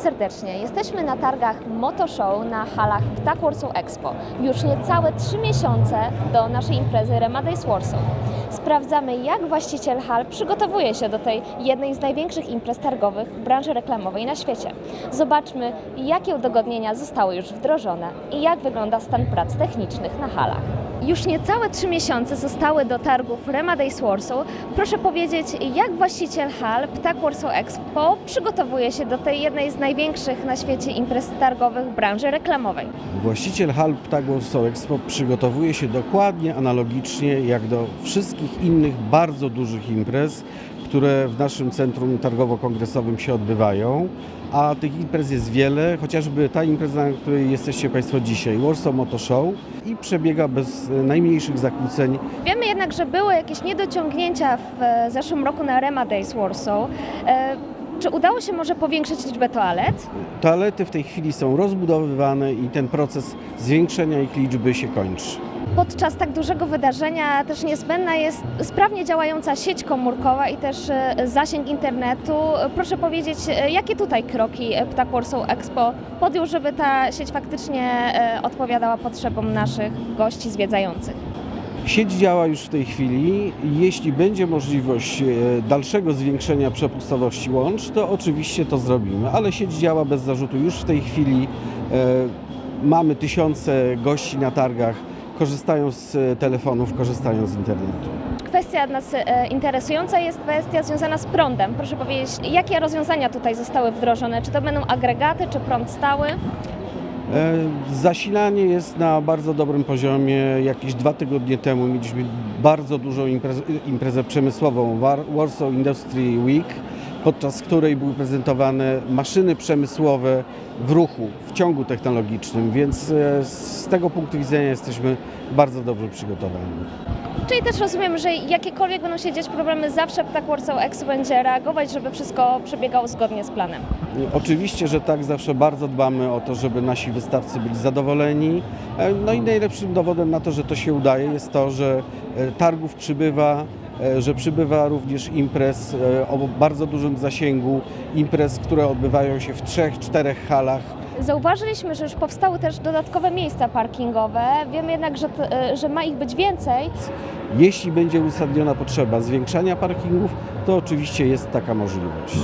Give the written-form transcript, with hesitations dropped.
serdecznie. Jesteśmy na targach Motoshow na halach Ptak Warsaw Expo. Już niecałe 3 miesiące do naszej imprezy Rema Days Warsaw. Sprawdzamy, jak właściciel hal przygotowuje się do tej jednej z największych imprez targowych w branży reklamowej na świecie. Zobaczmy, jakie udogodnienia zostały już wdrożone i jak wygląda stan prac technicznych na halach. Już niecałe 3 miesiące zostały do targów Rema Days Warsaw. Proszę powiedzieć, jak właściciel hal Ptak Warsaw Expo przygotowuje się do tej jednej z największych na świecie imprez targowych w branży reklamowej? Właściciel hal Ptak Warsaw Expo przygotowuje się dokładnie analogicznie jak do wszystkich innych bardzo dużych imprez, które w naszym centrum targowo-kongresowym się odbywają, a tych imprez jest wiele, chociażby ta impreza, na której jesteście Państwo dzisiaj, Warsaw Motor Show, i przebiega bez najmniejszych zakłóceń. Wiemy jednak, że były jakieś niedociągnięcia w zeszłym roku na Rema Days Warsaw. Czy udało się może powiększyć liczbę toalet? Toalety w tej chwili są rozbudowywane i ten proces zwiększenia ich liczby się kończy. Podczas tak dużego wydarzenia też niezbędna jest sprawnie działająca sieć komórkowa i też zasięg internetu. Proszę powiedzieć, jakie tutaj kroki Ptak Warsaw Expo podjął, żeby ta sieć faktycznie odpowiadała potrzebom naszych gości zwiedzających? Sieć działa już w tej chwili. Jeśli będzie możliwość dalszego zwiększenia przepustowości łącz, to oczywiście to zrobimy, ale sieć działa bez zarzutu. Już w tej chwili mamy tysiące gości na targach, korzystają z telefonów, korzystają z internetu. Kwestia nas interesująca jest kwestia związana z prądem. Proszę powiedzieć, jakie rozwiązania tutaj zostały wdrożone? Czy to będą agregaty, czy prąd stały? Zasilanie jest na bardzo dobrym poziomie. Jakieś 2 tygodnie temu mieliśmy bardzo dużą imprezę przemysłową, Warsaw Industry Week, podczas której były prezentowane maszyny przemysłowe w ruchu, w ciągu technologicznym, więc z tego punktu widzenia jesteśmy bardzo dobrze przygotowani. Czyli też rozumiem, że jakiekolwiek będą się dziać problemy, zawsze Ptak Warsaw Expo będzie reagować, żeby wszystko przebiegało zgodnie z planem. Oczywiście, że tak, zawsze bardzo dbamy o to, żeby nasi wystawcy byli zadowoleni. No i najlepszym dowodem na to, że to się udaje, jest to, że targów przybywa, że przybywa również imprez o bardzo dużym zasięgu, imprez, które odbywają się w 3-4 halach. Zauważyliśmy, że już powstały też dodatkowe miejsca parkingowe. Wiemy jednak, że ma ich być więcej. Jeśli będzie uzasadniona potrzeba zwiększania parkingów, to oczywiście jest taka możliwość.